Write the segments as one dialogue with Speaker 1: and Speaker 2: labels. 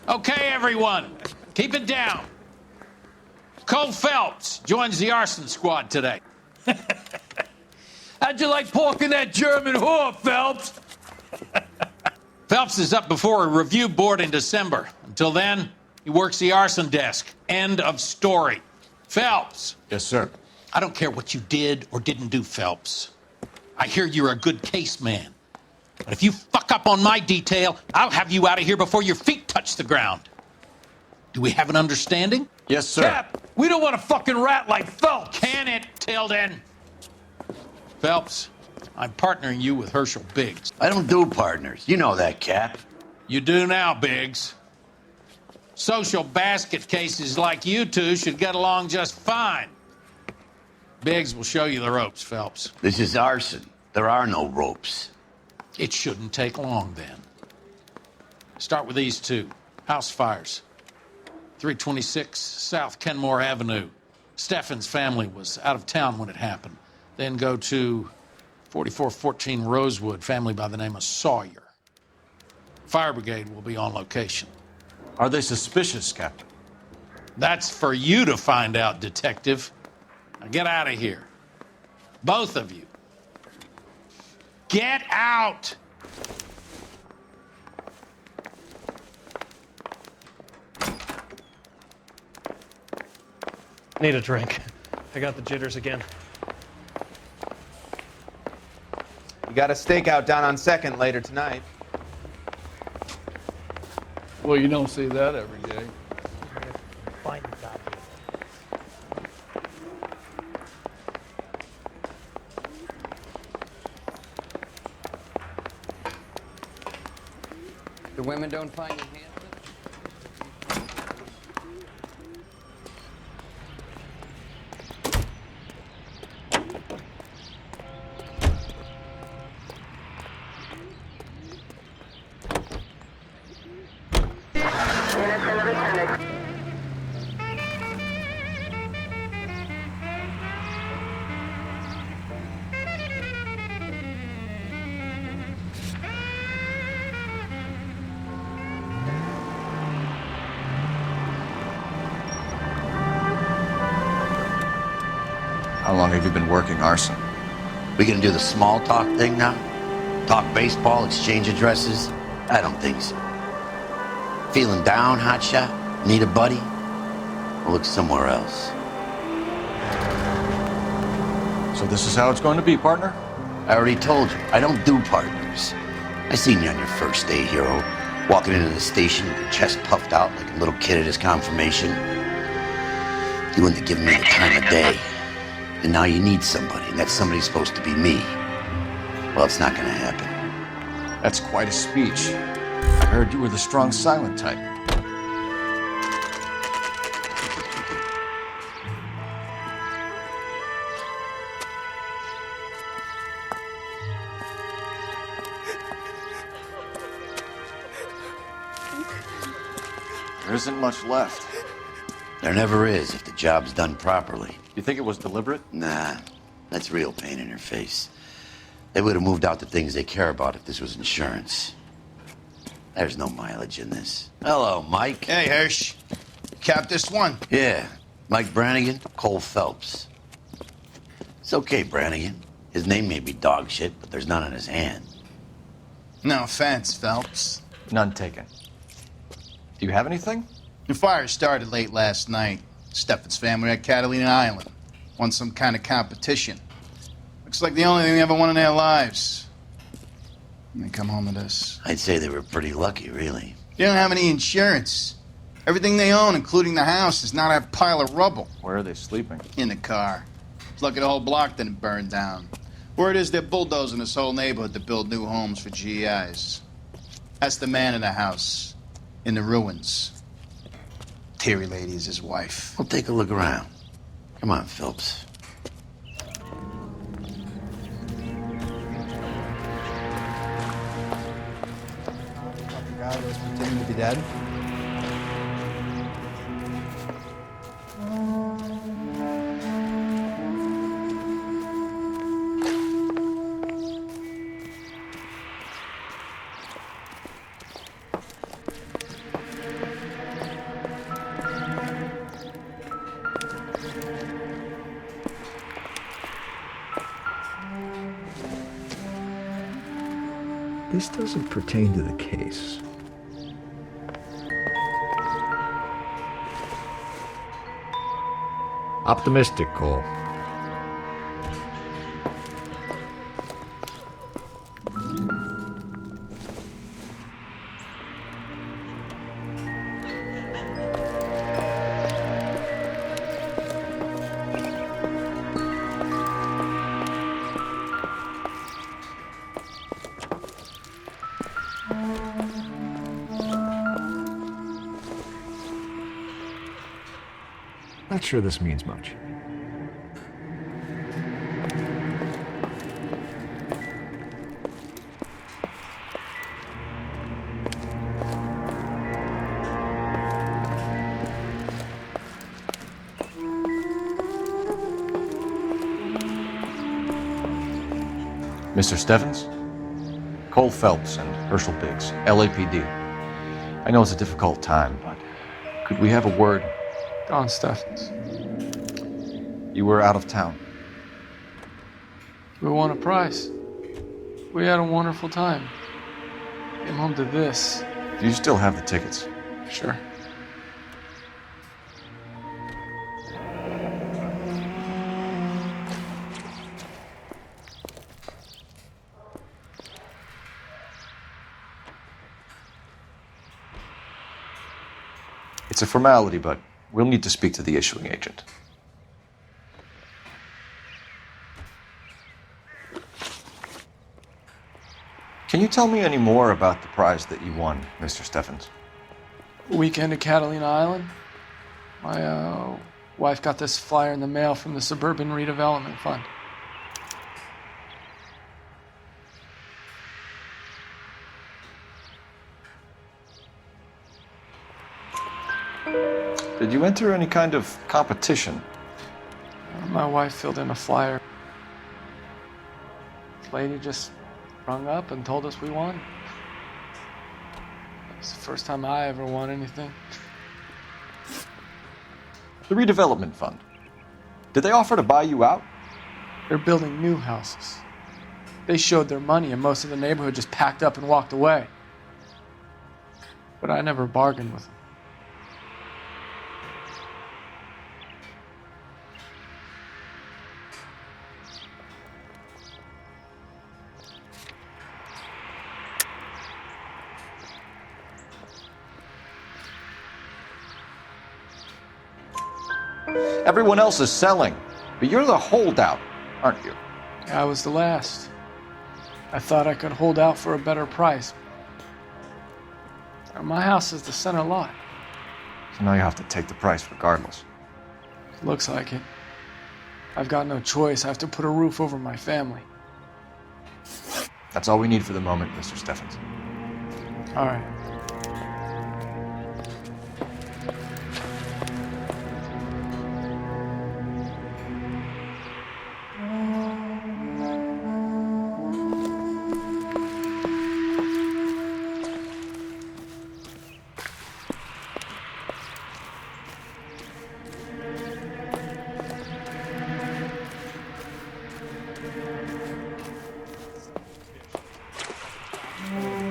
Speaker 1: Okay, everyone, keep it down. Cole Phelps joins the arson squad today.
Speaker 2: How'd you like porking that German whore, Phelps?
Speaker 1: Phelps is up before a review board in December. Until then, he works the arson desk. End of story. Phelps.
Speaker 3: Yes, sir.
Speaker 1: I don't care what you did or didn't do, Phelps. I hear you're a good case man. But if you fuck up on my detail, I'll have you out of here before your feet touch the ground. Do we have an understanding?
Speaker 3: Yes, sir.
Speaker 2: Cap, we don't want a fucking rat like Phelps.
Speaker 1: Can it, Tilden? Phelps, I'm partnering you with Herschel Biggs.
Speaker 4: I don't do partners. You know that, Cap.
Speaker 1: You do now, Biggs. Social basket cases like you two should get along just fine. Biggs will show you the ropes, Phelps.
Speaker 4: This is arson. There are no ropes.
Speaker 1: It shouldn't take long, then. Start with these two. House fires. 326 South Kenmore Avenue. Steffen's family was out of town when it happened. Then go to 4414 Rosewood, family by the name of Sawyer. Fire brigade will be on location.
Speaker 3: Are they suspicious, Captain?
Speaker 1: That's for you to find out, Detective. Now get out of here. Both of you. Get out!
Speaker 5: Need a drink. I got the jitters again.
Speaker 6: You got a stakeout down on 2nd later tonight.
Speaker 2: Well, you don't see that every day.
Speaker 5: Fine, copy.
Speaker 7: The women don't find you handsome?
Speaker 3: How long have you been working arson?
Speaker 4: We gonna do the small talk thing now? Talk baseball, exchange addresses? I don't think so. Feeling down, hotshot? Need a buddy? I'll look somewhere else.
Speaker 3: So this is how it's going to be, partner?
Speaker 4: I already told you, I don't do partners. I seen you on your first day, hero. Walking into the station with your chest puffed out like a little kid at his confirmation. You wouldn't have given me the time of day. And now you need somebody, and that somebody's supposed to be me. Well, it's not gonna happen.
Speaker 3: That's quite a speech. I heard you were the strong silent type. There isn't much left.
Speaker 4: There never is if the job's done properly.
Speaker 3: You think it was deliberate?
Speaker 4: Nah, that's real pain in her face. They would have moved out the things they care about if this was insurance. There's no mileage in this. Hello, Mike.
Speaker 8: Hey, Hirsch. Cap this one.
Speaker 4: Yeah, Mike Brannigan, Cole Phelps. It's okay, Brannigan. His name may be dog shit, but there's none in his hand.
Speaker 8: No offense, Phelps.
Speaker 3: None taken. Do you have anything?
Speaker 8: The fire started late last night. Steffen's family at Catalina Island. Won some kind of competition. Looks like the only thing they ever won in their lives. And they come home to this.
Speaker 4: I'd say they were pretty lucky, really.
Speaker 8: They don't have any insurance. Everything they own, including the house, is not a pile of rubble.
Speaker 3: Where are they sleeping?
Speaker 8: In the car. It's lucky the whole block didn't burn down. Word is they're bulldozing this whole neighborhood to build new homes for GIs. That's the man in the house. In the ruins. Terry Lady is his wife.
Speaker 4: We'll take a look around. Come on, Phelps.
Speaker 6: The guy was pretending to be dead.
Speaker 9: This doesn't pertain to the case. Optimistic, Cole. Not sure this means much.
Speaker 3: Mr. Stevens? Cole Phelps and Herschel Biggs, LAPD. I know it's a difficult time, but could we have a word?
Speaker 2: Don Steffens.
Speaker 3: You were out of town.
Speaker 2: We won a prize. We had a wonderful time. Came home to this.
Speaker 3: Do you still have the tickets?
Speaker 2: Sure.
Speaker 3: It's a formality, but we'll need to speak to the issuing agent. Can you tell me any more about the prize that you won, Mr. Steffens?
Speaker 2: Weekend at Catalina Island. My wife got this flyer in the mail from the Suburban Redevelopment Fund.
Speaker 3: Did you enter any kind of competition?
Speaker 2: My wife filled in a flyer. This lady just rung up and told us we won. It's the first time I ever won anything.
Speaker 3: The redevelopment fund. Did they offer to buy you out?
Speaker 2: They're building new houses. They showed their money and most of the neighborhood just packed up and walked away. But I never bargained with them.
Speaker 3: Everyone else is selling, but you're the holdout, aren't you?
Speaker 2: I was the last. I thought I could hold out for a better price. My house is the center lot.
Speaker 3: So now you have to take the price regardless.
Speaker 2: Looks like it. I've got no choice. I have to put a roof over my family.
Speaker 3: That's all we need for the moment, Mr. Steffens.
Speaker 2: All right.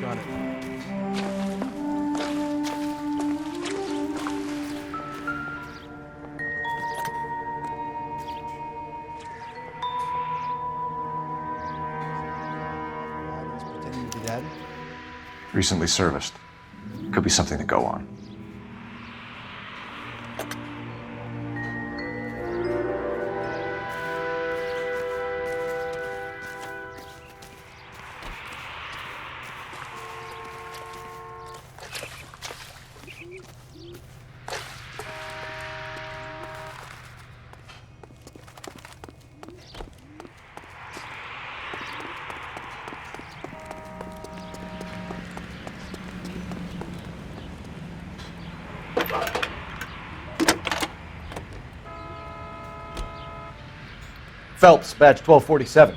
Speaker 2: Got it.
Speaker 6: Pretending to be Daddy?
Speaker 3: Recently serviced. Could be something to go on.
Speaker 9: Phelps, badge 1247.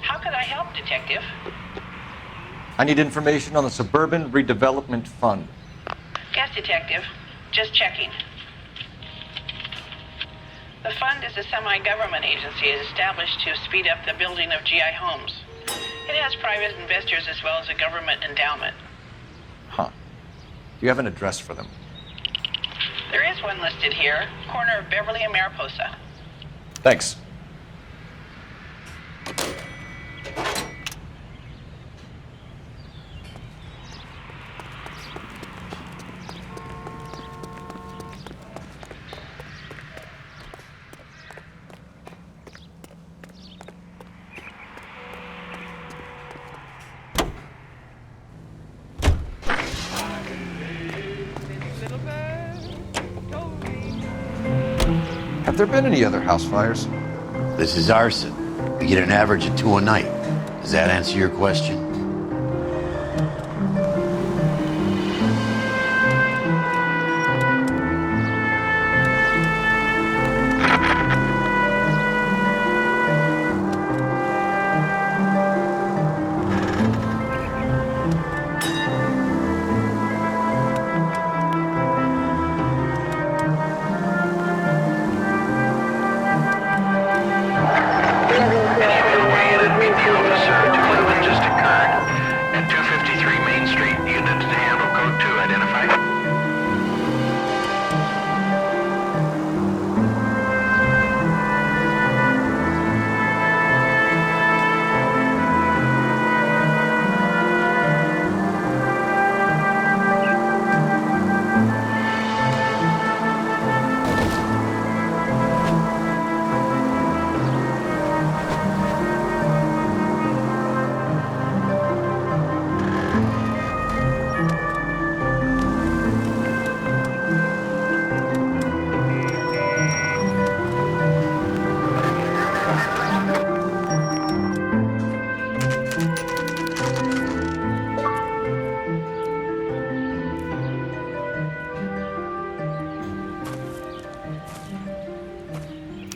Speaker 10: How can I help, Detective?
Speaker 3: I need information on the Suburban Redevelopment Fund.
Speaker 10: Yes, Detective. Just checking. The fund is a semi-government agency established to speed up the building of GI homes. It has private investors as well as a government endowment.
Speaker 3: Huh. Do you have an address for them?
Speaker 10: There is one listed here, corner of Beverly and Mariposa.
Speaker 3: Thanks. Have there been any other house fires?
Speaker 4: This is arson. We get an average of 2 a night. Does that answer your question?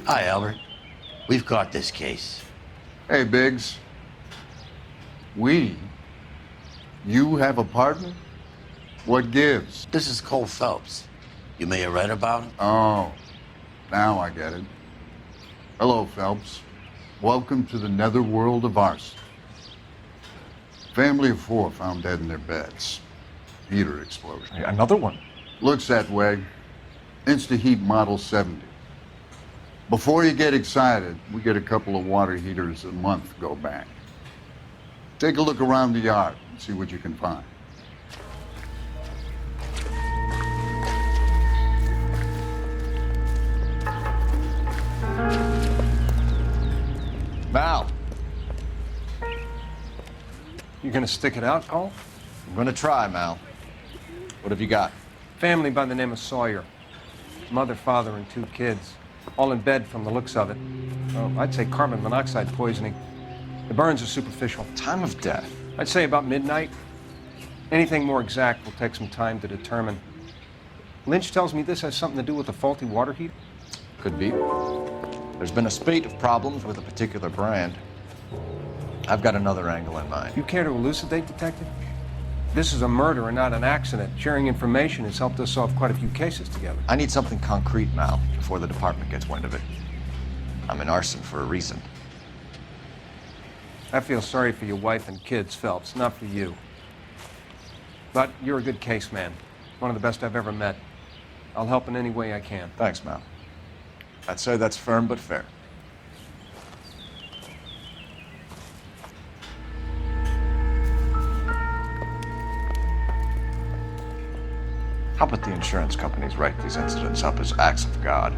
Speaker 4: Hi, Albert. We've caught this case.
Speaker 11: Hey, Biggs. You have a partner? What gives?
Speaker 4: This is Cole Phelps. You may have read about him.
Speaker 11: Oh, now I get it. Hello, Phelps. Welcome to the netherworld of arson. Family of 4 found dead in their beds. Heater explosion.
Speaker 3: Hey, another one?
Speaker 11: Looks that way. Insta-heat Model 70. Before you get excited, we get a couple of water heaters a month go back. Take a look around the yard and see what you can find.
Speaker 3: Mal,
Speaker 12: You gonna stick it out, Cole?
Speaker 3: I'm gonna try, Mal. What have you got?
Speaker 12: Family by the name of Sawyer. Mother, father, and 2 kids. All in bed from the looks of it. Well, I'd say carbon monoxide poisoning. The burns are superficial.
Speaker 3: Time of death?
Speaker 12: I'd say about midnight. Anything more exact will take some time to determine. Lynch tells me this has something to do with a faulty water heater.
Speaker 3: Could be. There's been a spate of problems with a particular brand. I've got another angle in mind.
Speaker 12: You care to elucidate, Detective? This is a murder and not an accident. Sharing information has helped us solve quite a few cases together.
Speaker 3: I need something concrete, Mal, before the department gets wind of it. I'm in arson for a reason.
Speaker 12: I feel sorry for your wife and kids, Phelps, not for you. But you're a good case man. One of the best I've ever met. I'll help in any way I can.
Speaker 3: Thanks, Mal. I'd say that's firm but fair. How about the insurance companies write these incidents up as acts of God?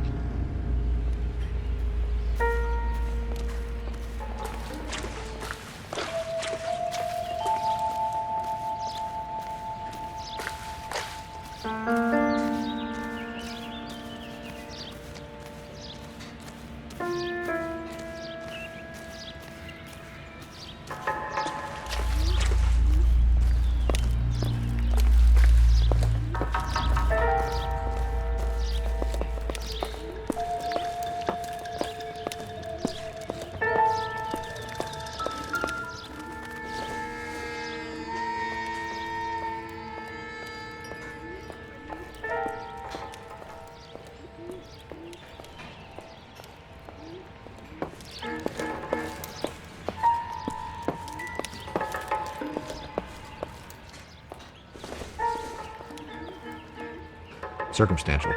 Speaker 9: Circumstantial.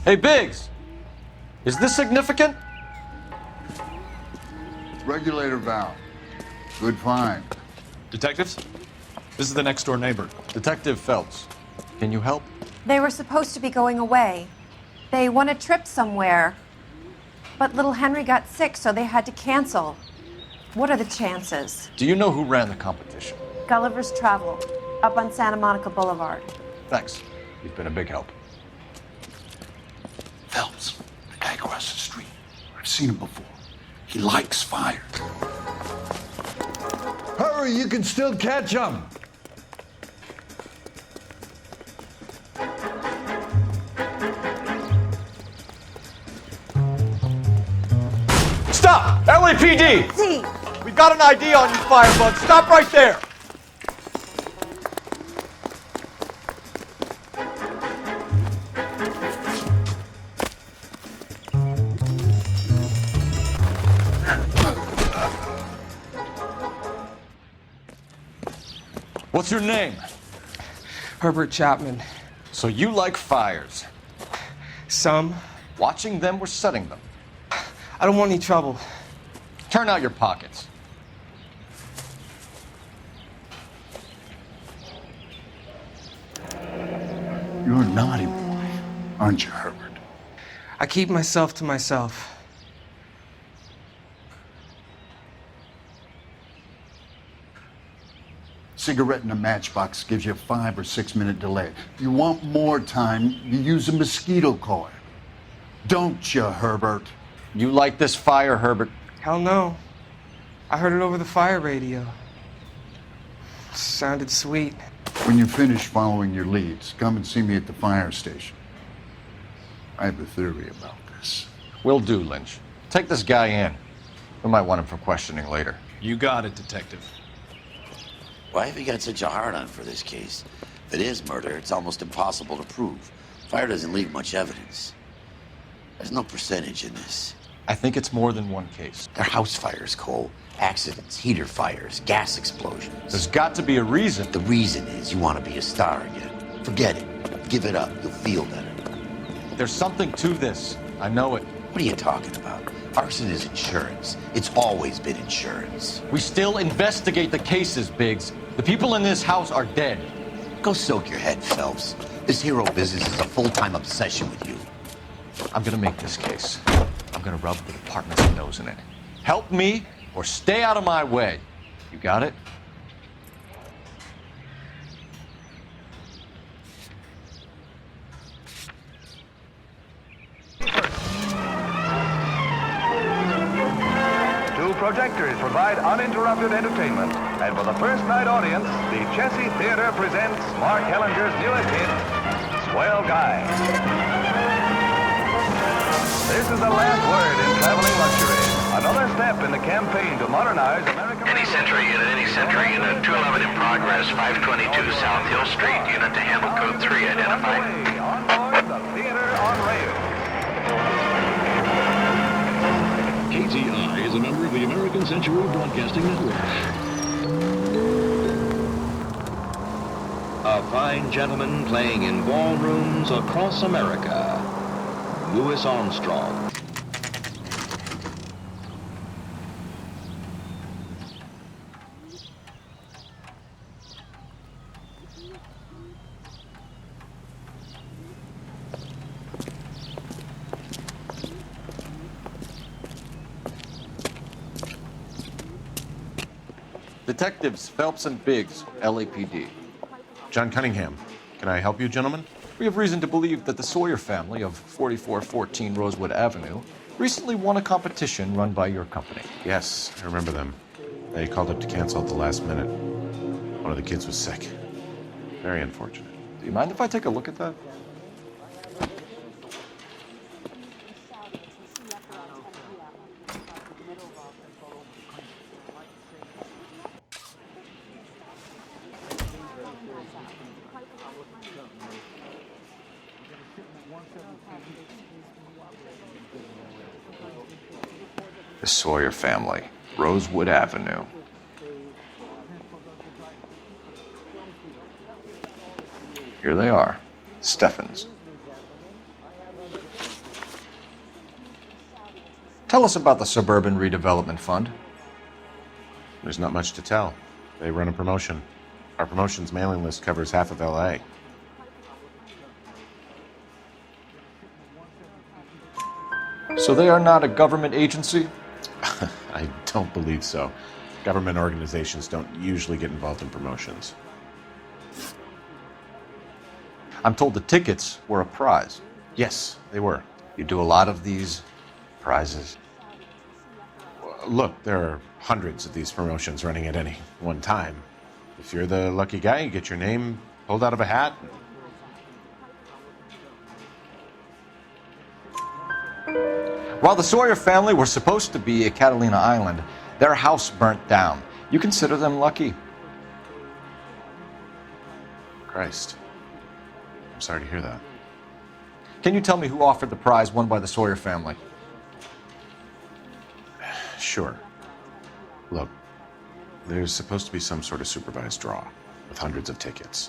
Speaker 3: Hey, Biggs! Is this significant?
Speaker 11: Regulator valve. Good find.
Speaker 13: Detectives? This is the next door neighbor.
Speaker 3: Detective Phelps, can you help?
Speaker 14: They were supposed to be going away. They won a trip somewhere. But little Henry got sick, so they had to cancel. What are the chances?
Speaker 3: Do you know who ran the competition?
Speaker 14: Gulliver's Travel, up on Santa Monica Boulevard.
Speaker 3: Thanks. You've been a big help.
Speaker 11: Phelps, the guy across the street. I've seen him before. He likes fire.
Speaker 9: Hurry, you can still catch him.
Speaker 3: Stop! LAPD!
Speaker 14: See.
Speaker 3: We've got an ID on you, firebug. Stop right there! What's your name?
Speaker 2: Herbert Chapman.
Speaker 3: So you like fires?
Speaker 2: Some.
Speaker 3: Watching them or setting them?
Speaker 2: I don't want any trouble.
Speaker 3: Turn out your pockets.
Speaker 11: You're a naughty boy, aren't you, Herbert?
Speaker 2: I keep myself to myself.
Speaker 11: Cigarette in a matchbox gives you a 5 or 6 minute delay. You want more time, you use a mosquito coil. Don't you, Herbert?
Speaker 3: You like this fire, Herbert?
Speaker 2: Hell no. I heard it over the fire radio. Sounded sweet.
Speaker 11: When you finish following your leads, come and see me at the fire station. I have a theory about this.
Speaker 3: Will do, Lynch. Take this guy in. We might want him for questioning later.
Speaker 13: You got it, Detective.
Speaker 4: Why have you got such a hard-on for this case? If it is murder, it's almost impossible to prove. Fire doesn't leave much evidence. There's no percentage in this.
Speaker 3: I think it's more than one case.
Speaker 4: They're house fires, Cole. Accidents, heater fires, gas explosions.
Speaker 3: There's got to be a reason.
Speaker 4: The reason is you want to be a star again. Forget it. Give it up. You'll feel better.
Speaker 3: There's something to this. I know it.
Speaker 4: What are you talking about? Arson is insurance. It's always been insurance.
Speaker 3: We still investigate the cases, Biggs. The people in this house are dead.
Speaker 4: Go soak your head, Phelps. This hero business is a full-time obsession with you.
Speaker 3: I'm gonna make this case. I'm gonna rub the department's nose in it. Help me or stay out of my way. You got it?
Speaker 15: Two projectors provide uninterrupted entertainment. And for the first night audience, the Chessy Theater presents Mark Hellinger's newest hit, Swell Guy. This is the last word in traveling luxury. Another step in the campaign to modernize American...
Speaker 16: Any Century Unit 211 in progress, 522 South Hill Street, unit to handle code 3, identified.
Speaker 15: On board the theater on rails.
Speaker 17: KTI is a member of the American Century Broadcasting Network.
Speaker 15: A fine gentleman playing in ballrooms across America. Louis Armstrong.
Speaker 3: Detectives Phelps and Biggs, LAPD.
Speaker 13: John Cunningham. Can I help you, gentlemen?
Speaker 3: We have reason to believe that the Sawyer family of 4414 Rosewood Avenue recently won a competition run by your company.
Speaker 13: Yes, I remember them. They called up to cancel at the last minute. One of the kids was sick. Very unfortunate.
Speaker 3: Do you mind if I take a look at that? The Sawyer family, Rosewood Avenue. Here they are, Steffens. Tell us about the Suburban Redevelopment Fund.
Speaker 13: There's not much to tell. They run a promotion. Our promotion's mailing list covers half of LA.
Speaker 3: So they are not a government agency?
Speaker 13: I don't believe so. Government organizations don't usually get involved in promotions.
Speaker 3: I'm told the tickets were a prize.
Speaker 13: Yes, they were.
Speaker 3: You do a lot of these prizes.
Speaker 13: Look, there are hundreds of these promotions running at any one time. If you're the lucky guy, you get your name pulled out of a hat.
Speaker 3: While the Sawyer family were supposed to be at Catalina Island, their house burnt down. You consider them lucky?
Speaker 13: Christ. I'm sorry to hear that.
Speaker 3: Can you tell me who offered the prize won by the Sawyer family?
Speaker 13: Sure. Look, there's supposed to be some sort of supervised draw with hundreds of tickets.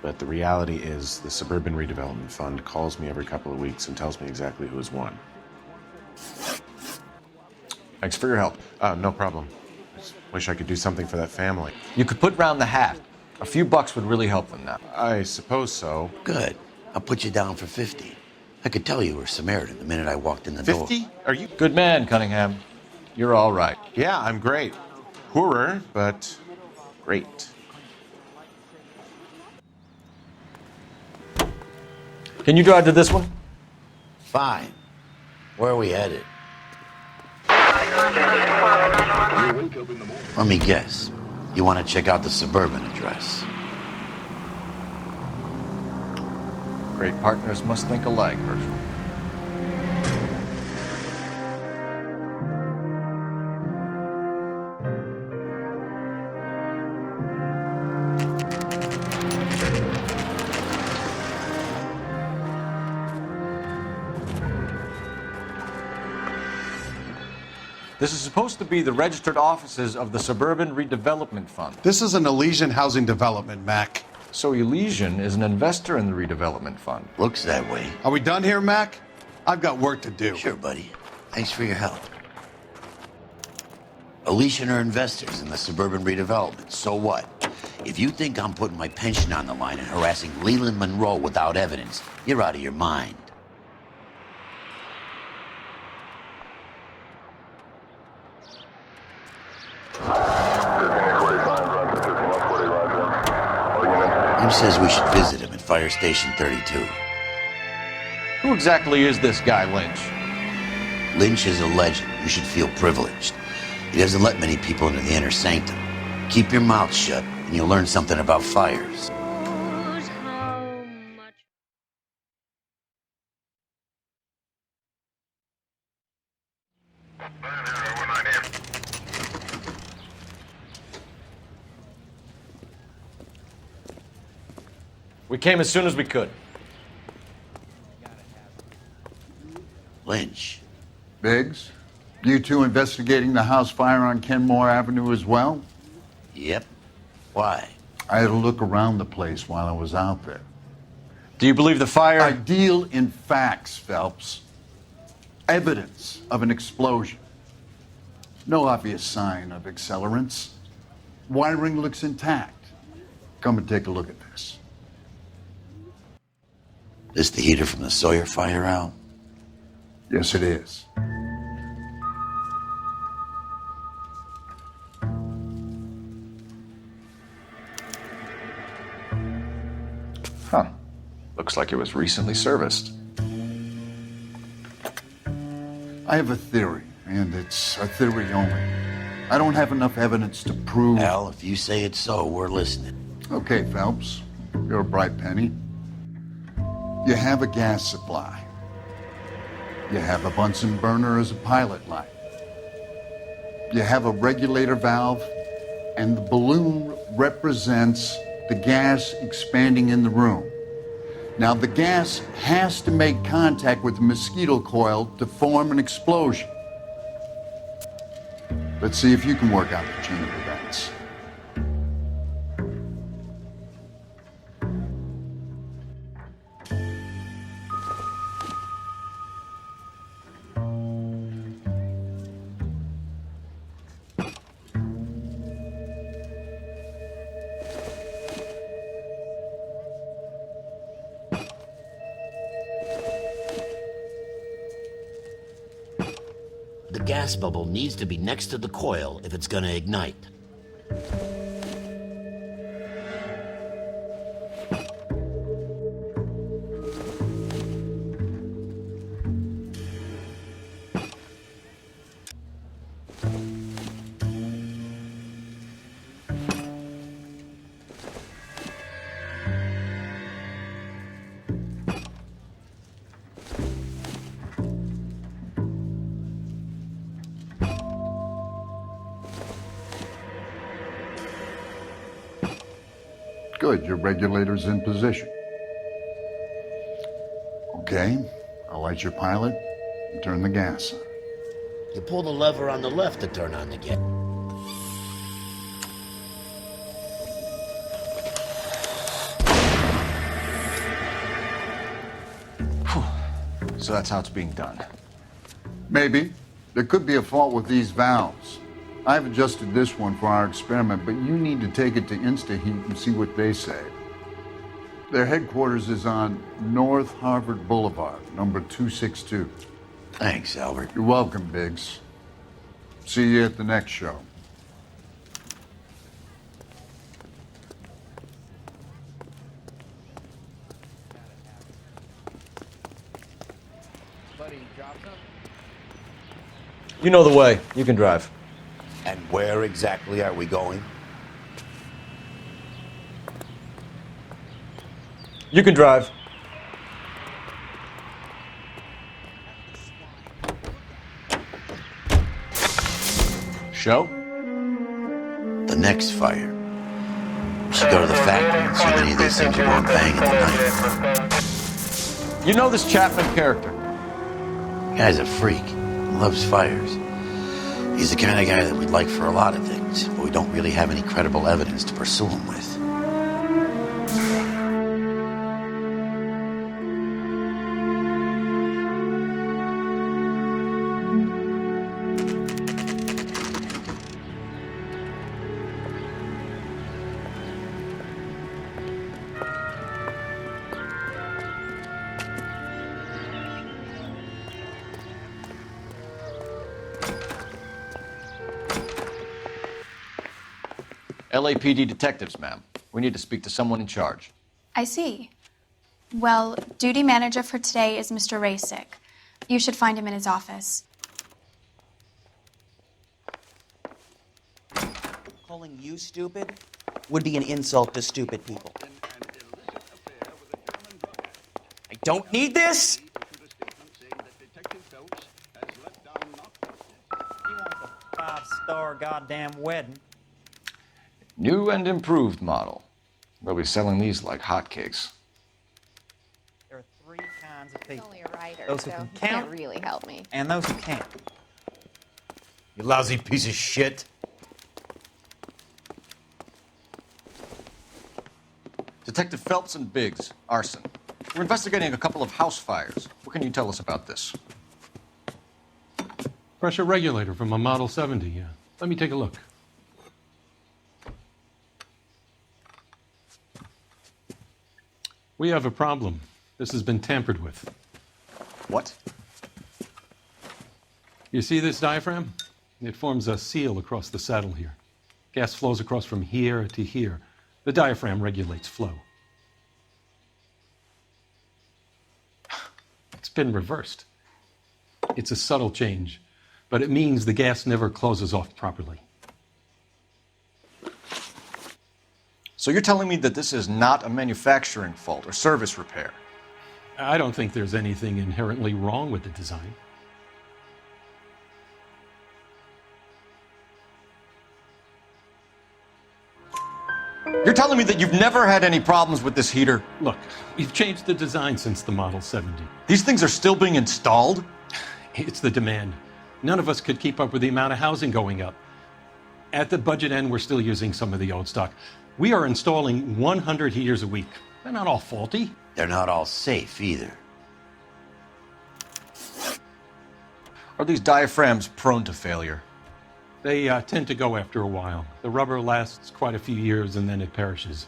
Speaker 13: But the reality is the Suburban Redevelopment Fund calls me every couple of weeks and tells me exactly who has won.
Speaker 3: Thanks for your help.
Speaker 13: No problem. I just wish I could do something for that family.
Speaker 3: You could put round the hat. A few bucks would really help them now.
Speaker 13: I suppose so.
Speaker 4: Good. I'll put you down for 50. I could tell you were Samaritan the minute I walked in the door.
Speaker 13: 50? Are you?
Speaker 3: Good man, Cunningham. You're all right.
Speaker 13: Yeah, I'm great. Poorer, but great.
Speaker 3: Can you drive to this one?
Speaker 4: Fine. Where are we headed? Let me guess. You want to check out the Suburban address?
Speaker 3: Great partners must think alike, Herschel. This is supposed to be the registered offices of the Suburban Redevelopment Fund.
Speaker 18: This is an Elysian housing development, Mac.
Speaker 3: So Elysian is an investor in the redevelopment fund.
Speaker 4: Looks that way.
Speaker 18: Are we done here, Mac? I've got work to do.
Speaker 4: Sure, buddy. Thanks for your help. Elysian are investors in the Suburban Redevelopment. So what? If you think I'm putting my pension on the line and harassing Leland Monroe without evidence, you're out of your mind. He says we should visit him at Fire Station 32.
Speaker 3: Who exactly is this guy, Lynch?
Speaker 4: Lynch is a legend. You should feel privileged. He doesn't let many people into the inner sanctum. Keep your mouth shut, and you'll learn something about fires.
Speaker 3: We came as soon as we could.
Speaker 4: Lynch.
Speaker 11: Biggs, you two investigating the house fire on Kenmore Avenue as well?
Speaker 4: Yep. Why?
Speaker 11: I had a look around the place while I was out there.
Speaker 3: Do you believe the fire?
Speaker 11: I deal in facts, Phelps. Evidence of an explosion. No obvious sign of accelerants. Wiring looks intact. Come and take a look at this.
Speaker 4: This the heater from the Sawyer fire, Al?
Speaker 11: Yes, it is.
Speaker 3: Huh. Looks like it was recently serviced.
Speaker 11: I have a theory, and it's a theory only. I don't have enough evidence to prove...
Speaker 4: Al, if you say it's so, we're listening.
Speaker 11: Okay, Phelps. You're a bright penny. You have a gas supply. You have a Bunsen burner as a pilot light. You have a regulator valve, and the balloon represents the gas expanding in the room. Now, the gas has to make contact with the mosquito coil to form an explosion. Let's see if you can work out the chain of events.
Speaker 4: The gas bubble needs to be next to the coil if it's gonna ignite.
Speaker 11: Good, your regulator's in position. Okay, I'll light your pilot and turn the gas on.
Speaker 4: You pull the lever on the left to turn on the gas.
Speaker 3: So that's how it's being done.
Speaker 11: Maybe. There could be a fault with these valves. I've adjusted this one for our experiment, but you need to take it to InstaHeat and see what they say. Their headquarters is on North Harvard Boulevard, number 262.
Speaker 4: Thanks, Albert.
Speaker 11: You're welcome, Biggs. See you at the next show.
Speaker 5: Buddy, drop something?
Speaker 3: You know the way. You can drive.
Speaker 4: And where exactly are we going?
Speaker 3: You can drive. Show?
Speaker 4: The next fire. We should go to the factory and see if any of these things are going bang at night.
Speaker 3: You know this Chapman character?
Speaker 4: The guy's a freak. He loves fires. He's the kind of guy that we'd like for a lot of things, but we don't really have any credible evidence to pursue him with.
Speaker 3: LAPD detectives, ma'am. We need to speak to someone in charge.
Speaker 19: I see. Well, duty manager for today is Mr. Rasick. You should find him in his office.
Speaker 20: Calling you stupid would be an insult to stupid people. I don't need this!
Speaker 19: He wants a 5-star goddamn wedding.
Speaker 3: New and improved model. They'll be selling these like hotcakes.
Speaker 19: There are 3 kinds of people.
Speaker 14: Only a writer,
Speaker 19: Those who
Speaker 14: so
Speaker 19: can
Speaker 14: he
Speaker 19: count
Speaker 14: can't really help me.
Speaker 19: and those who can't.
Speaker 4: You lousy piece of shit.
Speaker 3: Detective Phelps and Biggs, arson. We're investigating a couple of house fires. What can you tell us about this?
Speaker 17: Pressure regulator from a Model 70, yeah. Let me take a look. We have a problem. This has been tampered with.
Speaker 3: What?
Speaker 17: You see this diaphragm? It forms a seal across the saddle here. Gas flows across from here to here. The diaphragm regulates flow. It's been reversed. It's a subtle change, but it means the gas never closes off properly.
Speaker 3: So you're telling me that this is not a manufacturing fault or service repair?
Speaker 17: I don't think there's anything inherently wrong with the design.
Speaker 3: You're telling me that you've never had any problems with this heater?
Speaker 17: Look, we've changed the design since the Model 70.
Speaker 3: These things are still being installed?
Speaker 17: It's the demand. None of us could keep up with the amount of housing going up. At the budget end, we're still using some of the old stock. We are installing 100 heaters a week. They're not all faulty.
Speaker 4: They're not all safe either.
Speaker 3: Are these diaphragms prone to failure?
Speaker 17: They tend to go after a while. The rubber lasts quite a few years and then it perishes.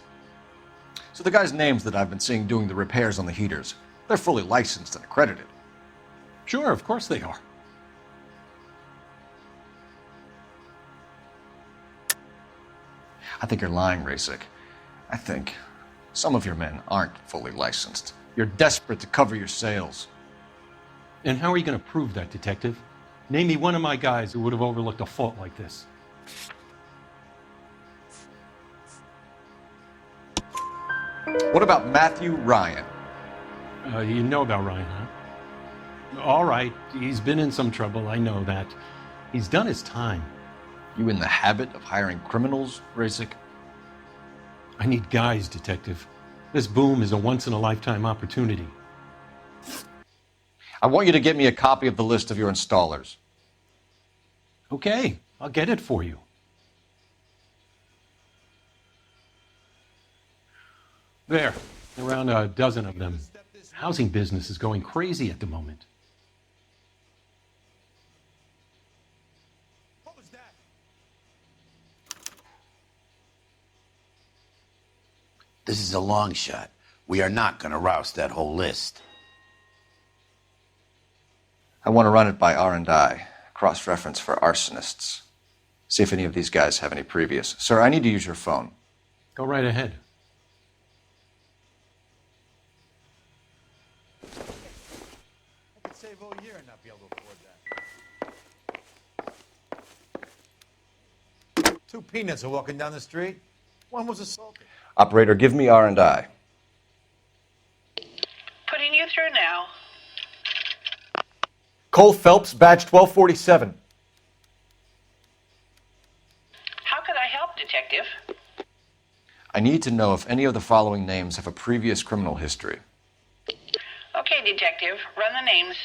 Speaker 3: So the guys' names that I've been seeing doing the repairs on the heaters, they're fully licensed and accredited.
Speaker 17: Sure, of course they are.
Speaker 3: I think you're lying, Rasik. I think some of your men aren't fully licensed. You're desperate to cover your sales.
Speaker 17: And how are you going to prove that, Detective? Name me one of my guys who would have overlooked a fault like this.
Speaker 3: What about Matthew Ryan?
Speaker 17: You know about Ryan, huh? All right, he's been in some trouble, I know that. He's done his time.
Speaker 3: You in the habit of hiring criminals, Rasik?
Speaker 17: I need guys, Detective. This boom is a once-in-a-lifetime opportunity.
Speaker 3: I want you to get me a copy of the list of your installers.
Speaker 17: Okay, I'll get it for you. There, around a dozen of them. Housing business is going crazy at the moment.
Speaker 4: This is a long shot. We are not going to roust that whole list.
Speaker 3: I want to run it by R&I, cross-reference for arsonists. See if any of these guys have any previous. Sir, I need to use your phone.
Speaker 17: Go right ahead.
Speaker 18: I could save all year and not be able to afford that. 2 peanuts are walking down the street. One was assaulted.
Speaker 3: Operator, give me R&I.
Speaker 10: Putting you through now.
Speaker 3: Cole Phelps, badge 1247.
Speaker 10: How could I help, Detective?
Speaker 3: I need to know if any of the following names have a previous criminal history.
Speaker 10: Okay, Detective, run the names.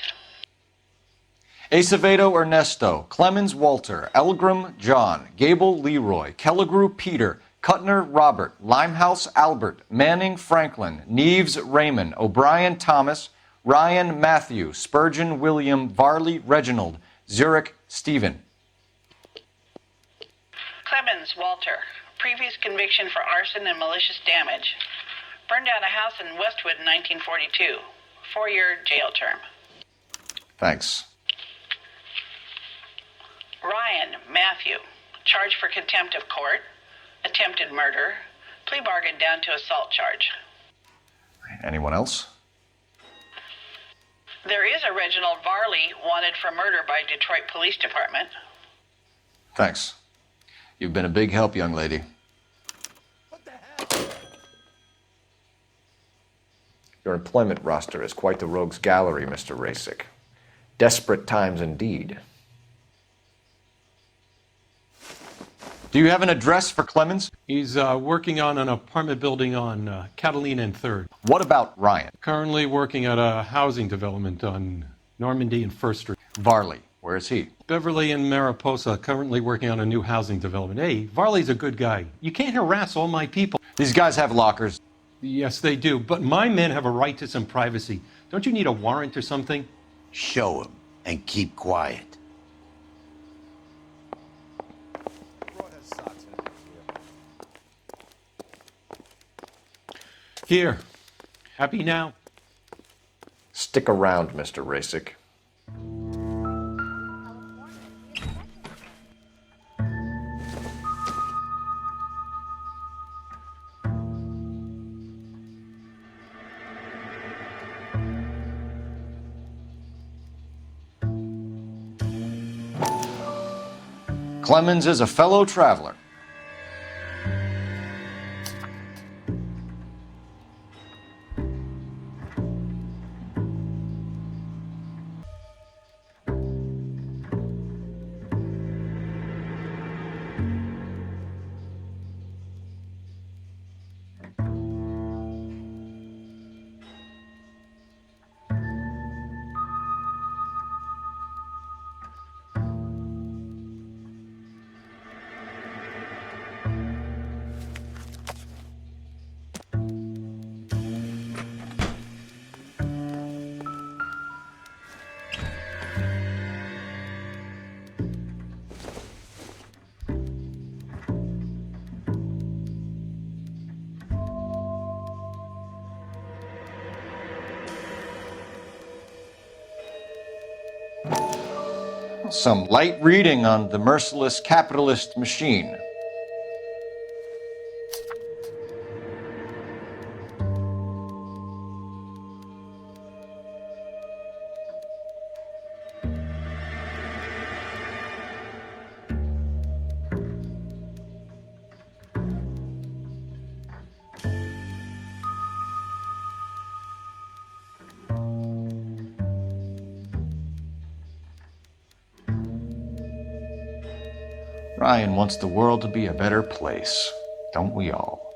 Speaker 3: Acevedo Ernesto, Clemens Walter, Elgram John, Gable Leroy, Kelligrew Peter, Cutner Robert, Limehouse Albert, Manning Franklin, Neves Raymond, O'Brien Thomas, Ryan Matthew, Spurgeon William, Varley Reginald, Zurich Stephen.
Speaker 10: Clemens Walter. Previous conviction for arson and malicious damage. Burned down a house in Westwood in 1942. 4-year jail term.
Speaker 3: Thanks.
Speaker 10: Ryan Matthew. Charged for contempt of court. Attempted murder. Plea bargain down to assault charge.
Speaker 3: Anyone else?
Speaker 10: There is a Reginald Varley wanted for murder by Detroit Police Department.
Speaker 3: Thanks. You've been a big help, young lady. Your employment roster is quite the rogues gallery, Mr. Rasik. Desperate times indeed. Do you have an address for Clemens?
Speaker 17: He's working on an apartment building on Catalina and 3rd.
Speaker 3: What about Ryan?
Speaker 17: Currently working at a housing development on Normandy and 1st Street.
Speaker 3: Varley, where is he?
Speaker 17: Beverly and Mariposa, currently working on a new housing development. Hey, Varley's a good guy. You can't harass all my people.
Speaker 3: These guys have lockers.
Speaker 17: Yes, they do, but my men have a right to some privacy. Don't you need a warrant or something?
Speaker 4: Show him and keep quiet.
Speaker 17: Here. Happy now?
Speaker 3: Stick around, Mr. Rasik. Clemens is a fellow traveler. Some light reading on the merciless capitalist machine. Ryan wants the world to be a better place, don't we all?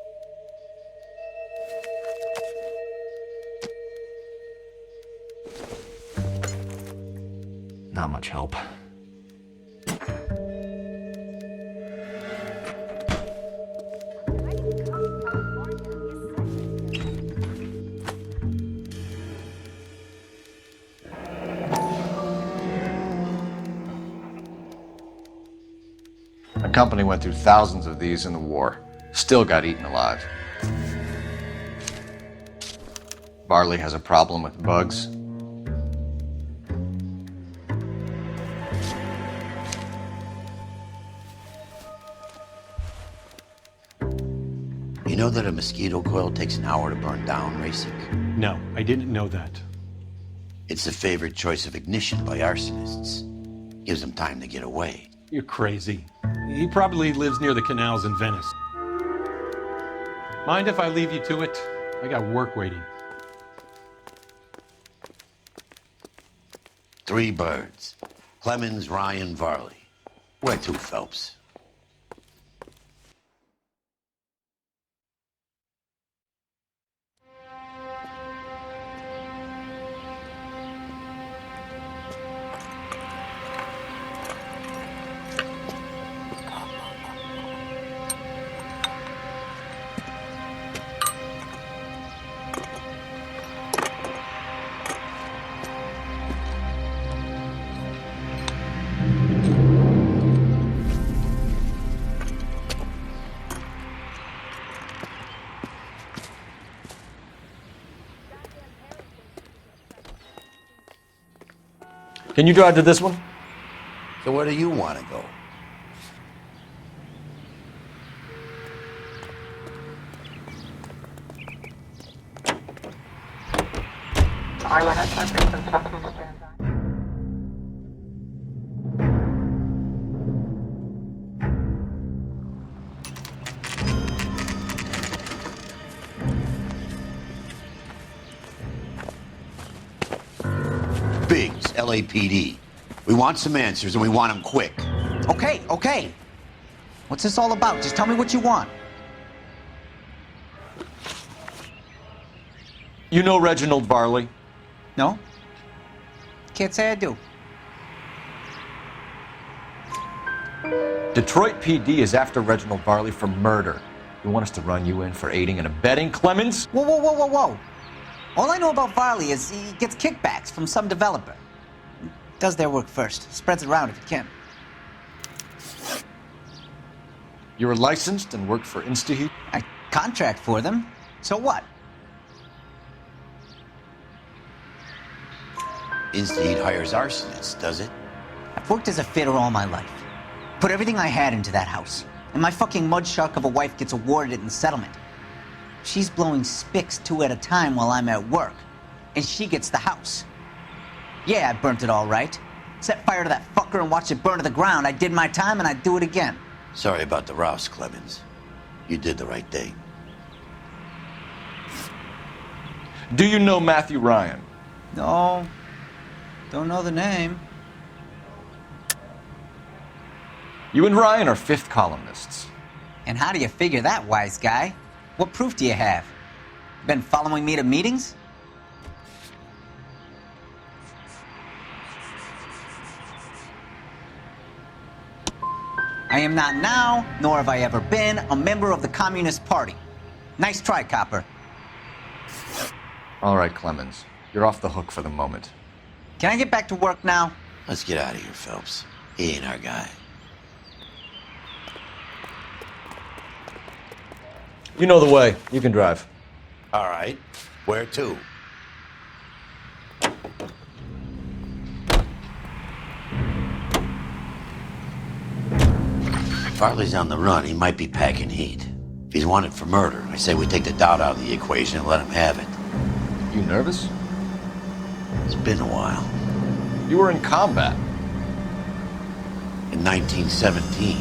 Speaker 21: Not much help.
Speaker 3: The company went through thousands of these in the war. Still got eaten alive. Varley has a problem with bugs.
Speaker 4: You know that a mosquito coil takes an hour to burn down, Racing?
Speaker 17: No, I didn't know that.
Speaker 4: It's the favorite choice of ignition by arsonists. Gives them time to get away.
Speaker 17: You're crazy. He probably lives near the canals in Venice. Mind if I leave you to it? I got work waiting.
Speaker 4: 3 birds. Clemens, Ryan, Varley. Where to, Phelps?
Speaker 3: Can you drive to this one?
Speaker 4: So where do you want to go? Biggs, LAPD. We want some answers and we want them quick.
Speaker 20: Okay, okay. What's this all about? Just tell me what you want.
Speaker 3: You know Reginald Varley?
Speaker 20: No? Can't say I do.
Speaker 3: Detroit PD is after Reginald Varley for murder. You want us to run you in for aiding and abetting Clemens?
Speaker 20: Whoa, whoa, whoa, whoa, whoa. All I know about Varley is he gets kickbacks from some developer. Does their work first. Spreads it around if he can.
Speaker 3: You were licensed and worked for InstaHeat?
Speaker 20: I contract for them. So what?
Speaker 4: InstaHeat hires arsonists, does it?
Speaker 20: I've worked as a fitter all my life. Put everything I had into that house. And my fucking mud shark of a wife gets awarded it in the settlement. She's blowing spics 2 at a time while I'm at work. And she gets the house. Yeah, I burnt it all right. Set fire to that fucker and watch it burn to the ground. I did my time and I'd do it again.
Speaker 4: Sorry about the rouse, Clemens. You did the right thing.
Speaker 3: Do you know Matthew Ryan?
Speaker 20: No. Don't know the name.
Speaker 3: You and Ryan are fifth columnists.
Speaker 20: And how do you figure that, wise guy? What proof do you have? Been following me to meetings? I am not now, nor have I ever been, a member of the Communist Party. Nice try, copper.
Speaker 3: All right, Clemens. You're off the hook for the moment.
Speaker 20: Can I get back to work now?
Speaker 4: Let's get out of here, Phelps. He ain't our guy.
Speaker 3: You know the way. You can drive.
Speaker 4: All right. Where to? Farley's on the run. He might be packing heat. If he's wanted for murder, I say we take the doubt out of the equation and let him have it.
Speaker 3: You nervous?
Speaker 4: It's been a while.
Speaker 3: You were in combat.
Speaker 4: In 1917.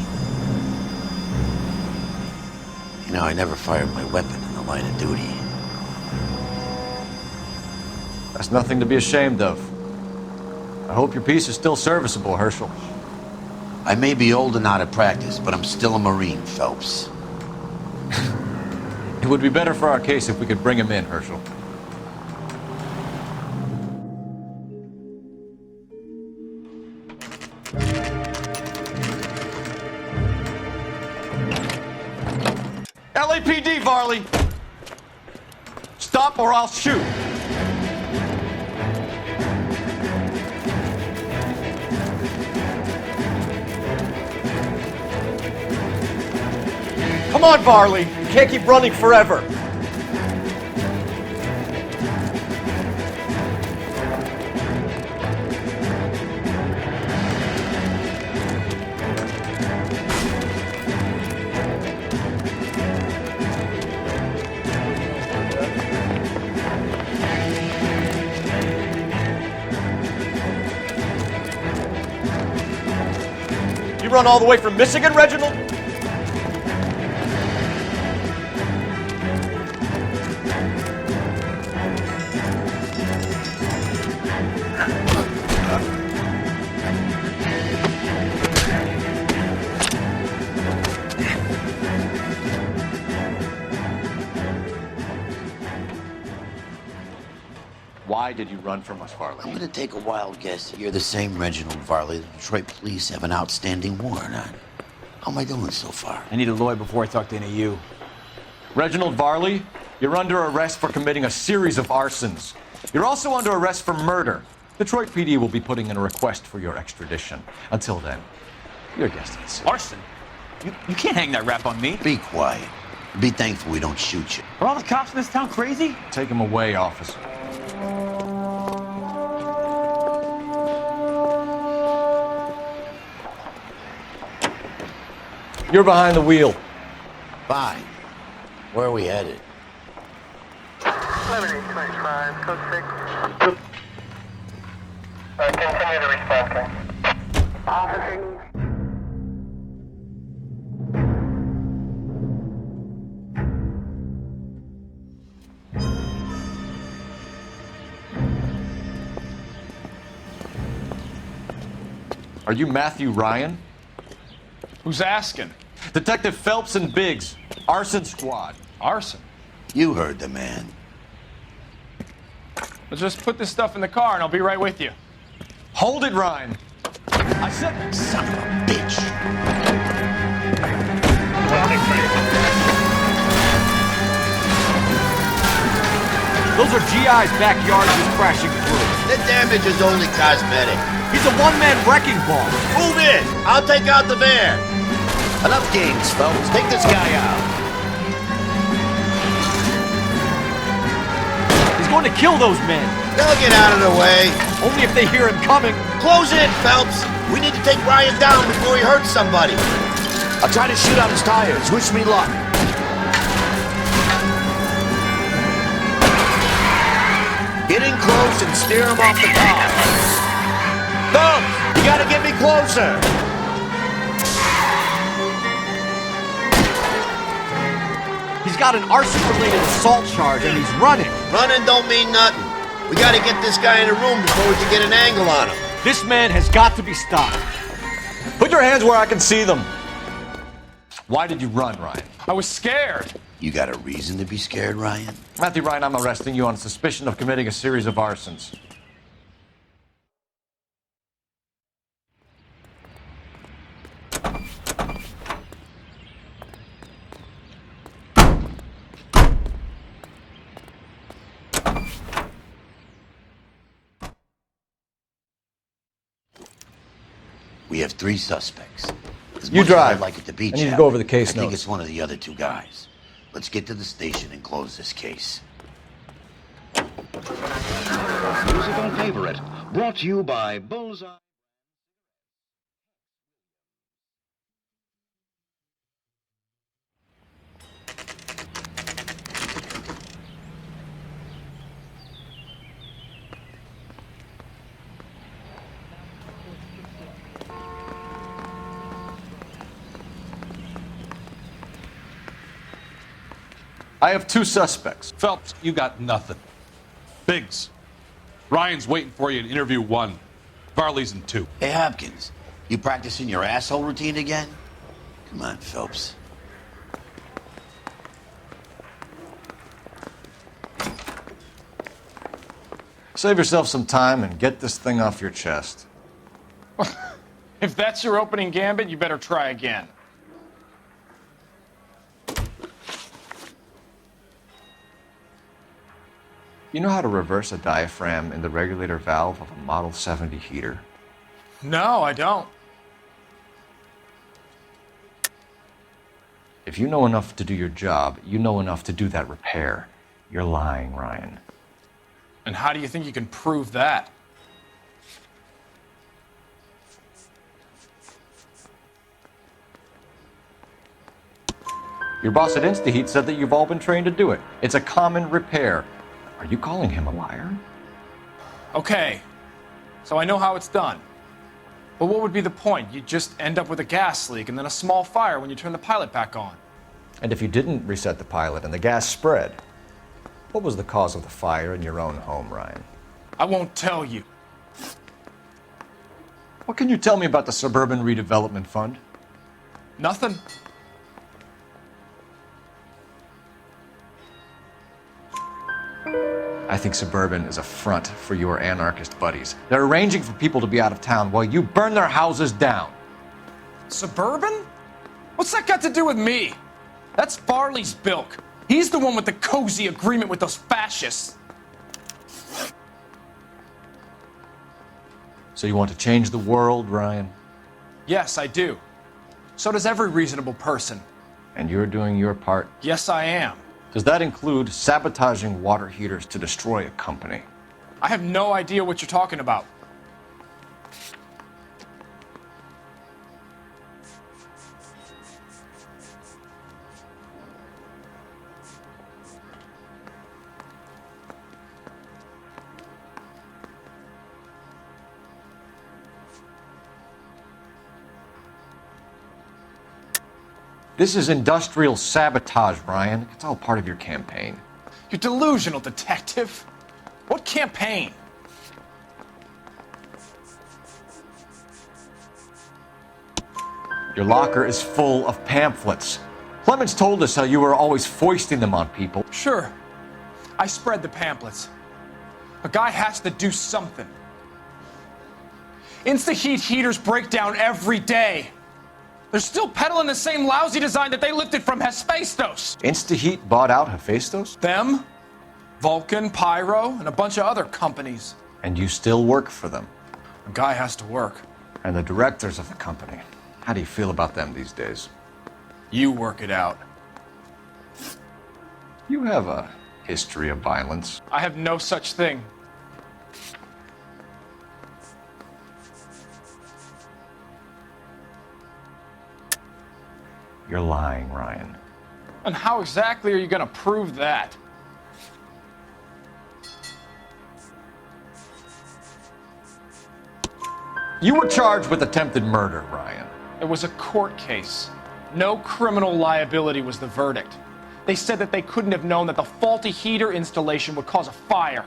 Speaker 4: You know, I never fired my weapon in the line of duty.
Speaker 3: That's nothing to be ashamed of. I hope your piece is still serviceable, Herschel.
Speaker 4: I may be old and out of practice, but I'm still a Marine, Phelps.
Speaker 3: It would be better for our case if we could bring him in, Herschel. LAPD, Varley! Stop or I'll shoot! Come on, Varley! You can't keep running forever! You run all the way from Michigan, Reginald? Why did you run from us, Varley?
Speaker 4: I'm gonna take a wild guess that you're the same Reginald Varley the Detroit police have an outstanding warrant on. How am I doing so far?
Speaker 18: I need a lawyer before I talk to any of you.
Speaker 3: Reginald Varley, you're under arrest for committing a series of arsons. You're also under arrest for murder. Detroit PD will be putting in a request for your extradition. Until then, your guest is
Speaker 18: Arson? You can't hang that rap on me.
Speaker 4: Be quiet. Be thankful we don't shoot you.
Speaker 18: Are all the cops in this town crazy?
Speaker 3: Take him away, officer. You're behind the wheel.
Speaker 4: Fine. Where are we headed?
Speaker 21: 11-825, code 6. Continue to respond, okay? Officing.
Speaker 3: Are you Matthew Ryan?
Speaker 2: Who's asking?
Speaker 3: Detective Phelps and Biggs, arson squad.
Speaker 2: Arson?
Speaker 4: You heard the man.
Speaker 2: Let's just put this stuff in the car and I'll be right with you.
Speaker 3: Hold it, Ryan. I said,
Speaker 4: son of a bitch.
Speaker 3: Those are GI's backyard just crashing through.
Speaker 4: The damage is only cosmetic.
Speaker 3: He's a one-man wrecking ball.
Speaker 4: Move in. I'll take out the van. Enough games, fellas. Take this guy out.
Speaker 3: He's going to kill those men.
Speaker 4: They'll get out of the way.
Speaker 3: Only if they hear him coming.
Speaker 4: Close in, Phelps. We need to take Ryan down before he hurts somebody. I'll try to shoot out his tires. Wish me luck. Get in close and steer him off the car. Phelps!
Speaker 18: You gotta get me closer.
Speaker 1: He's got an arson-related assault charge and he's running.
Speaker 18: Running don't mean nothing. We gotta get this guy in a room before we can get an angle on him.
Speaker 1: This man has got to be stopped.
Speaker 3: Put your hands where I can see them. Why did you run, Ryan?
Speaker 2: I was scared.
Speaker 4: You got a reason to be scared, Ryan?
Speaker 3: Matthew Ryan, I'm arresting you on suspicion of committing a series of arsons.
Speaker 4: We have 3 suspects. As
Speaker 3: You
Speaker 4: much as
Speaker 3: drive.
Speaker 4: I'd like it to be,
Speaker 3: I need to
Speaker 4: Chapman,
Speaker 3: go over the case
Speaker 4: I think
Speaker 3: notes.
Speaker 4: it's one of the other 2 guys. Let's get to the station and close this case.
Speaker 15: Musical favorite, brought to you by Bullseye.
Speaker 3: I have 2 suspects.
Speaker 22: Phelps, you got nothing. Biggs, Ryan's waiting for you in interview 1. Varley's in 2.
Speaker 4: Hey, Hopkins, you practicing your asshole routine again? Come on, Phelps.
Speaker 3: Save yourself some time and get this thing off your chest.
Speaker 2: If that's your opening gambit, you better try again.
Speaker 3: You know how to reverse a diaphragm in the regulator valve of a Model 70 heater?
Speaker 2: No, I don't.
Speaker 3: If you know enough to do your job, you know enough to do that repair. You're lying, Ryan.
Speaker 2: And how do you think you can prove that?
Speaker 3: Your boss at InstaHeat said that you've all been trained to do it. It's a common repair. Are you calling him a liar?
Speaker 2: Okay, so I know how it's done. But what would be the point? You'd just end up with a gas leak and then a small fire when you turn the pilot back on.
Speaker 3: And if you didn't reset the pilot and the gas spread, what was the cause of the fire in your own home, Ryan?
Speaker 2: I won't tell you.
Speaker 3: What can you tell me about the Suburban Redevelopment Fund?
Speaker 2: Nothing.
Speaker 3: I think Suburban is a front for your anarchist buddies. They're arranging for people to be out of town while you burn their houses down.
Speaker 2: Suburban? What's that got to do with me? That's Farley's bilk. He's the one with the cozy agreement with those fascists.
Speaker 3: So you want to change the world, Ryan?
Speaker 2: Yes, I do. So does every reasonable person.
Speaker 3: And you're doing your part?
Speaker 2: Yes, I am.
Speaker 3: Does that include sabotaging water heaters to destroy a company?
Speaker 2: I have no idea what you're talking about.
Speaker 3: This is industrial sabotage, Ryan. It's all part of your campaign.
Speaker 2: You're delusional, detective. What campaign?
Speaker 3: Your locker is full of pamphlets. Clemens told us how you were always foisting them on people.
Speaker 2: Sure. I spread the pamphlets. A guy has to do something. InstaHeat heaters break down every day. They're still peddling the same lousy design that they lifted from Hephaestus.
Speaker 3: InstaHeat bought out Hephaestus?
Speaker 2: Them, Vulcan, Pyro, and a bunch of other companies.
Speaker 3: And you still work for them?
Speaker 2: A guy has to work.
Speaker 3: And the directors of the company, how do you feel about them these days?
Speaker 2: You work it out.
Speaker 3: You have a history of violence.
Speaker 2: I have no such thing.
Speaker 3: You're lying, Ryan.
Speaker 2: And how exactly are you going to prove that?
Speaker 3: You were charged with attempted murder, Ryan.
Speaker 2: It was a court case. No criminal liability was the verdict. They said that they couldn't have known that the faulty heater installation would cause a fire.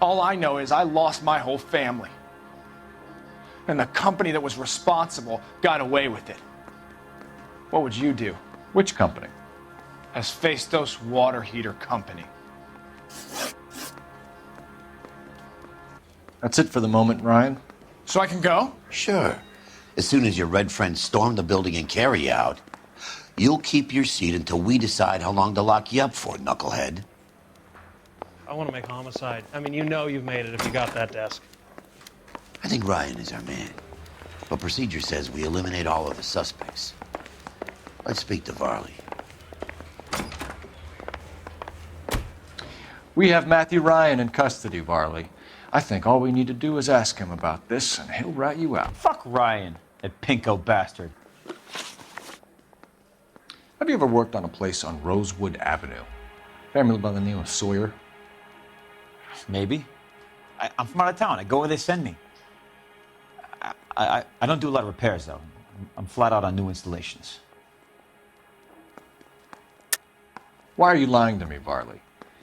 Speaker 2: All I know is I lost my whole family. And the company that was responsible got away with it. What would you do?
Speaker 3: Which company?
Speaker 2: Hephaestus Water Heater Company.
Speaker 3: That's it for the moment, Ryan.
Speaker 2: So I can go?
Speaker 4: Sure. As soon as your red friends storm the building and carry you out, you'll keep your seat until we decide how long to lock you up for, knucklehead.
Speaker 5: I want to make homicide. I mean, you know you've made it if you got that desk.
Speaker 4: I think Ryan is our man. But procedure says we eliminate all of the suspects. Let's speak to Varley.
Speaker 3: We have Matthew Ryan in custody, Varley. I think all we need to do is ask him about this, and he'll rat you out.
Speaker 7: Fuck Ryan, that pinko bastard.
Speaker 3: Have you ever worked on a place on Rosewood Avenue? Family by the name of Sawyer?
Speaker 7: Maybe. I'm from out of town. I go where they send me. I don't do a lot of repairs, though. I'm flat out on new installations.
Speaker 3: Why are you lying to me, Varley?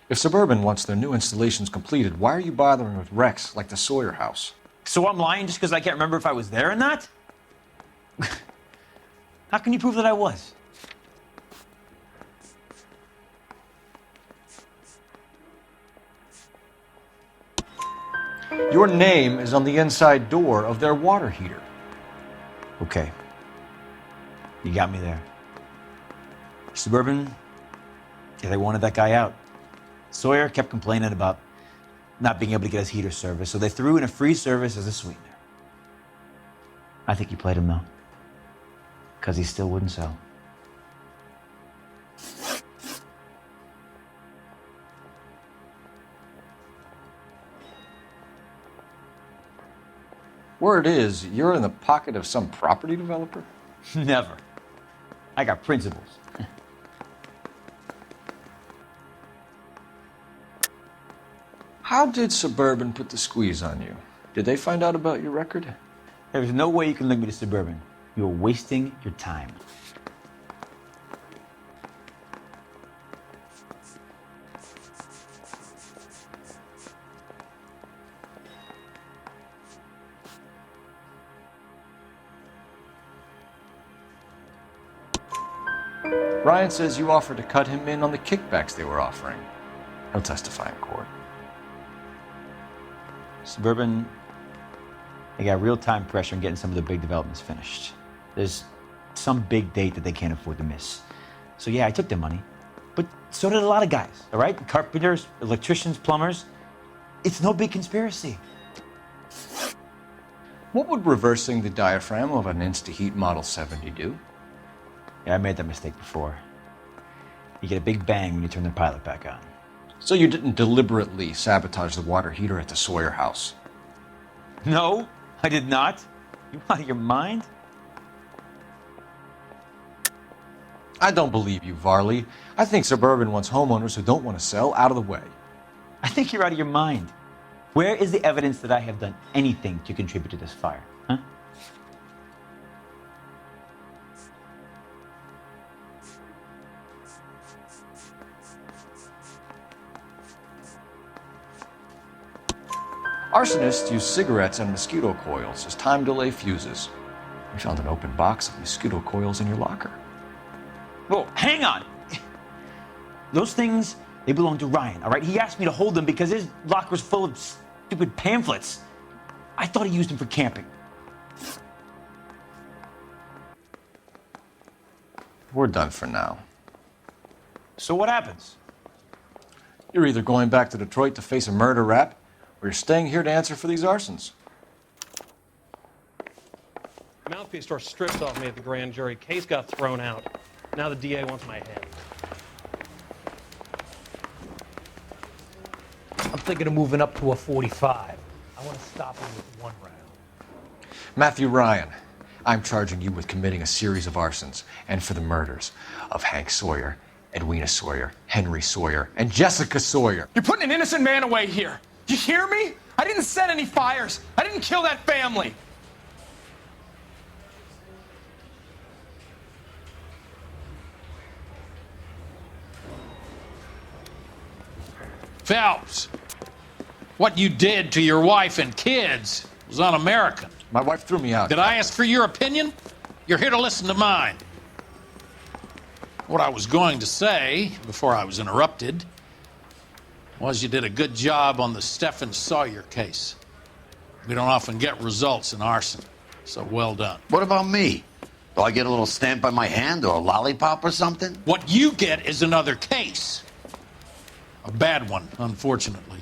Speaker 3: If Suburban wants their new installations completed, why are you bothering with wrecks like the Sawyer house?
Speaker 7: So I'm lying just because I can't remember if I was there or not? How can you prove that I was?
Speaker 3: Your name is on the inside door of their water heater.
Speaker 7: Okay. You got me there. Suburban, yeah, they wanted that guy out. Sawyer kept complaining about not being able to get his heater service, so they threw in a free service as a sweetener. I think he played him, though, because he still wouldn't sell.
Speaker 3: Word is, you're in the pocket of some property developer?
Speaker 7: Never. I got principles.
Speaker 3: How did Suburban put the squeeze on you? Did they find out about your record?
Speaker 7: There's no way you can link me to Suburban. You're wasting your time.
Speaker 3: Ryan says you offered to cut him in on the kickbacks they were offering. He'll testify in court.
Speaker 7: Suburban, they got real-time pressure on getting some of the big developments finished. There's some big date that they can't afford to miss. So yeah, I took their money, but so did a lot of guys, all right? Carpenters, electricians, plumbers. It's no big conspiracy.
Speaker 3: What would reversing the diaphragm of an InstaHeat Model 70 do?
Speaker 7: Yeah, I made that mistake before. You get a big bang when you turn the pilot back on.
Speaker 3: So you didn't deliberately sabotage the water heater at the Sawyer house?
Speaker 7: No, I did not. You out of your mind?
Speaker 3: I don't believe you, Varley. I think Suburban wants homeowners who don't want to sell out of the way.
Speaker 7: I think you're out of your mind. Where is the evidence that I have done anything to contribute to this fire, huh?
Speaker 3: Arsonists use cigarettes and mosquito coils as time delay fuses. We found an open box of mosquito coils in your locker.
Speaker 7: Whoa, hang on! Those things, they belong to Ryan, all right? He asked me to hold them because his locker's full of stupid pamphlets. I thought he used them for camping.
Speaker 3: We're done for now.
Speaker 7: So what happens?
Speaker 3: You're either going back to Detroit to face a murder rap, or you're staying here to answer for these arsons.
Speaker 5: The mouthpiece store stripped off me at the grand jury. Case got thrown out. Now the DA wants my head. I'm thinking of moving up to a 45. I want to stop him with one round.
Speaker 3: Matthew Ryan, I'm charging you with committing a series of arsons and for the murders of Hank Sawyer, Edwina Sawyer, Henry Sawyer, and Jessica Sawyer.
Speaker 2: You're putting an innocent man away here. You hear me? I didn't set any fires. I didn't kill that family.
Speaker 6: Phelps, what you did to your wife and kids was un-American.
Speaker 3: My wife threw me out.
Speaker 6: Did I ask for your opinion? You're here to listen to mine. What I was going to say, before I was interrupted, was you did a good job on the Stephen Sawyer case. We don't often get results in arson, so well done.
Speaker 4: What about me? Do I get a little stamp by my hand or a lollipop or something?
Speaker 6: What you get is another case. A bad one, unfortunately.